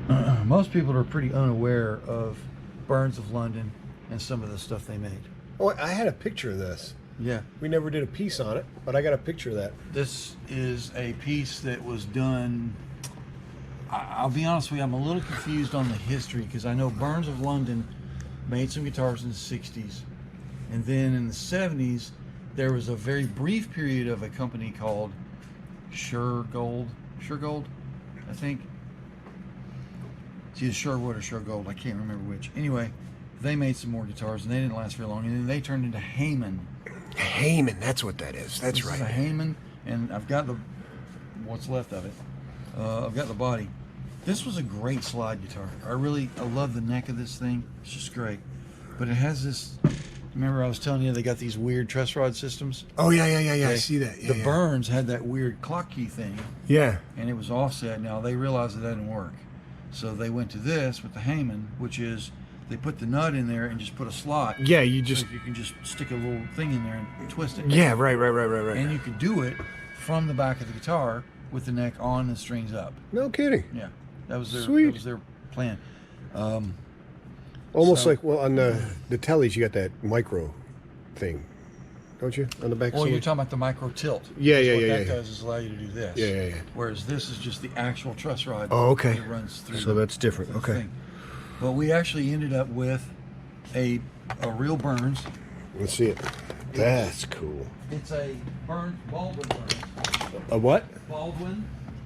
guitar. Most people are pretty unaware of Burns of London and some of the stuff they made. Oh, I had a picture of this. Yeah. We never did a piece on it, but I got a picture of that. This is a piece that was done. I'll be honest with you, I'm a little confused on the history because I know Burns of London made some guitars in the 60s. And then in the 70s, there was a very brief period of a company called Shergold, I think. It's either Sherwood or Shergold, I can't remember which. Anyway, they made some more guitars and they didn't last very long. And then they turned into Hayman. Hayman, that's what that is. That's right. This is a Hayman, and I've got what's left of it. I've got the body. This was a great slide guitar. I love the neck of this thing. It's just great. But it has this, remember I was telling you they got these weird truss rod systems? Oh, yeah. I see that. The Burns had that weird clock key thing. Yeah. And it was offset. Now they realized that didn't work. So they went to this with the Hayman, which is they put the nut in there and just put a slot. Yeah, you can just stick a little thing in there and twist it. Yeah, right. And you could do it from the back of the guitar with the neck on and the strings up. No kidding. Yeah, that was their Sweet. That was their plan. Almost like on the tellies, you got that micro thing, don't you, on the back? Well, you're talking about the micro tilt. Yeah. What that does is allow you to do this. Yeah. Whereas this is just the actual truss rod. Oh, okay. That runs through. So that's different. Okay. Thing. But we actually ended up with a real Burns. Let's see it. That's cool. It's a Baldwin Burns. A what?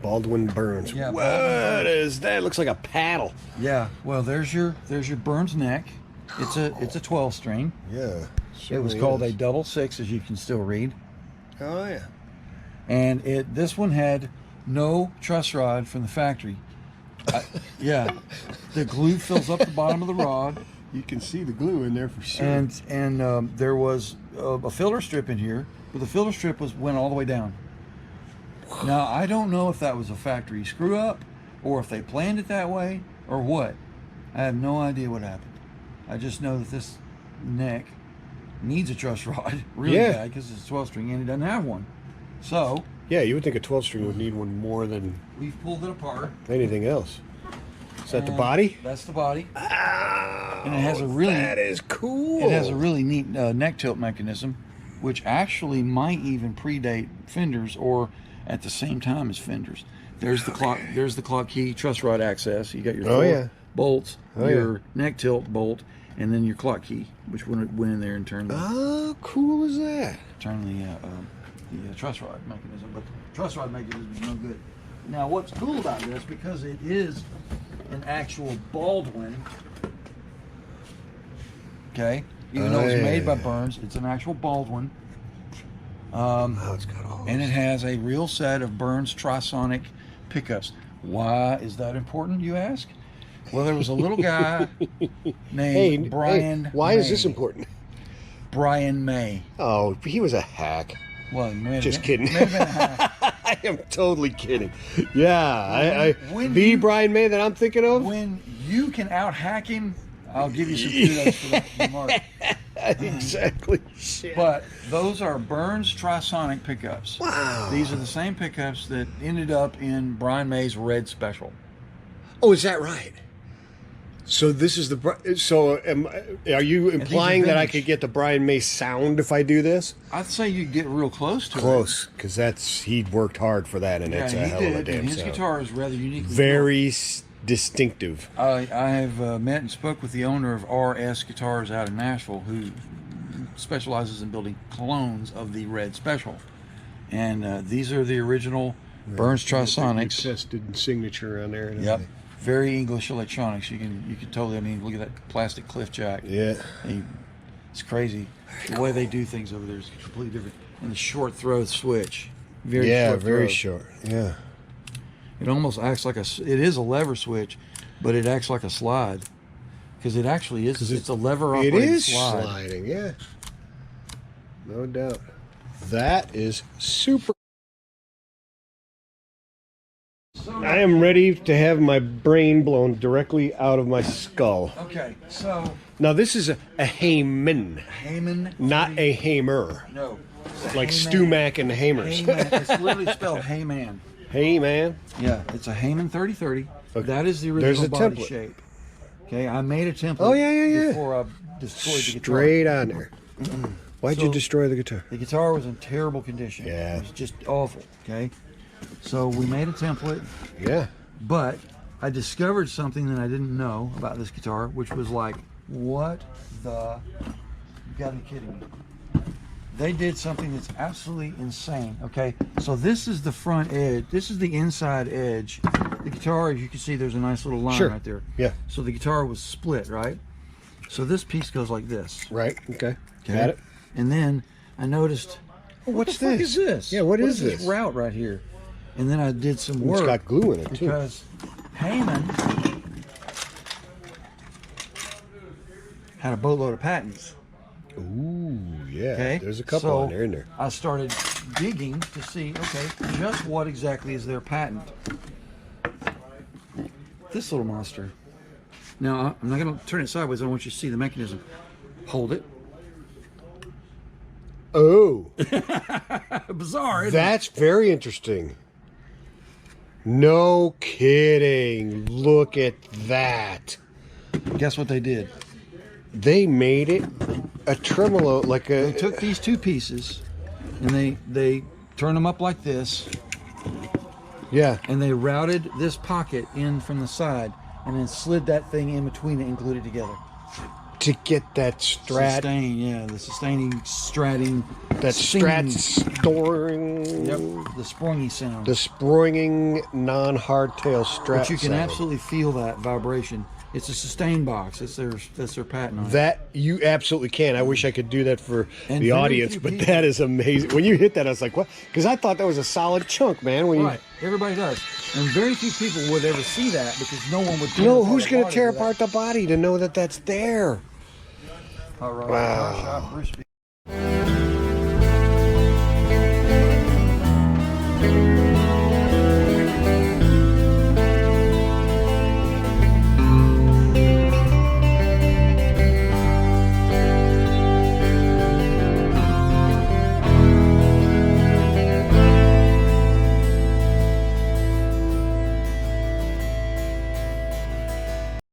Baldwin Burns. Yeah. What is that? It looks like a paddle. Yeah. Well, there's your Burns neck. It's a 12 string. Yeah. It was called a double six, as you can still read. Oh yeah. And this one had no truss rod from the factory. Yeah. The glue fills up the bottom of the rod. You can see the glue in there for sure. And there was a filter strip in here, but the filter strip went all the way down. Now, I don't know if that was a factory screw up or if they planned it that way or what. I have no idea what happened. I just know that this neck needs a truss rod really bad because it's a 12 string and it doesn't have one. So yeah, you would think a 12 string would need one more than we've pulled it apart. Anything else. Is that the body? That's the body. Oh, and it has that is cool. It has a really neat neck tilt mechanism, which actually might even predate Fenders or at the same time as Fenders. There's the clock. There's the clock key truss rod access. You got your four bolts, your neck tilt bolt, and then your clock key, which went in there and turned. How cool is that? Turn the truss rod mechanism, but the truss rod mechanism is no good. Now, what's cool about this, because it is an actual Baldwin, okay? Even though it's made by Burns, it's an actual Baldwin. It's got all and it has a real set of Burns trisonic pickups. Why is that important, you ask? Well, there was a little guy named Brian. Why is this important? Brian May. Oh, he was a hack. Well, just kidding. I am totally kidding. Yeah, the Brian May that I'm thinking of. When you can out hack him, I'll give you some kudos for that remark. Exactly. Shit. But those are Burns trisonic pickups. Wow. These are the same pickups that ended up in Brian May's Red Special. Oh, is that right? So this is are you implying that I could get the Brian May sound if I do this? I'd say you get real close to it. Close, because he worked hard for that, and it's a hell of a damn his sound. guitar is rather unique. Very distinctive. I have met and spoke with the owner of RS Guitars out in Nashville, who specializes in building clones of the Red Special, and these are the original Burns Trisonics. Tested signature on there. And yep. Very English electronics. You can totally. I mean, look at that plastic cliff jack. Yeah. It's crazy. The way they do things over there is completely different. And the short throw switch. Very short. Yeah. It almost acts like it is a lever switch, but it acts like a slide. Because it actually is. It's a lever operated slide. It is sliding, yeah. No doubt. That is super. I am ready to have my brain blown directly out of my skull. Okay, so... Now this is a Hayman. Hayman? Not a Hamer. No. Like Stu Mac and the Hamers. Hayman. It's literally spelled Hayman. Hayman. Yeah, it's a Hayman 3030. Okay. That is the There's original a body template. shape. Okay, I made a template. Oh, yeah. Before I destroyed the guitar. Straight on there. Why'd you destroy the guitar? The guitar was in terrible condition. Yeah. It was just awful. Okay, so we made a template. Yeah. But I discovered something that I didn't know about this guitar, which was like, what the? You gotta be kidding me. They did something that's absolutely insane. Okay, so this is the front edge. This is the inside edge. The guitar, as you can see, there's a nice little line right there. Yeah. So the guitar was split, right? So this piece goes like this. Right. Okay. Okay. Got it. And then I noticed, What's what the fuck this? is this? Yeah, what is this this? route right here? And then I did some work. It's got glue in it too. Because Hayman had a boatload of patents. Ooh, yeah. Okay, There's a couple so on there, in there. I started digging to see, okay, just what exactly is their patent. This little monster. Now, I'm not going to turn it sideways. I want you to see the mechanism. Hold it. Oh, Bizarre, isn't that's very interesting. No kidding. Look at that. it? Guess what they did? They made it a tremolo, like a. They took these two pieces and they turned them up like this, Yeah. and they routed this pocket in from the side and then slid that thing in between it and glued it together. To get that strat. Sustain, yeah, the sustaining stratting. That strat singing. storing. Yep, the springy sound. The springing non-hardtail strat. But you can sound. absolutely feel that vibration. It's a sustain box. That's their patent on it. That you absolutely can. I wish I could do that for And the very audience, few but people- that is amazing. When you hit that, I was like, what? Because I thought that was a solid chunk, man. When Right, everybody does. And very few people would ever see that because no one would tear you know, apart who's a going to body tear with that. apart the body to know that that's there? All right. Wow. Shot, Bruce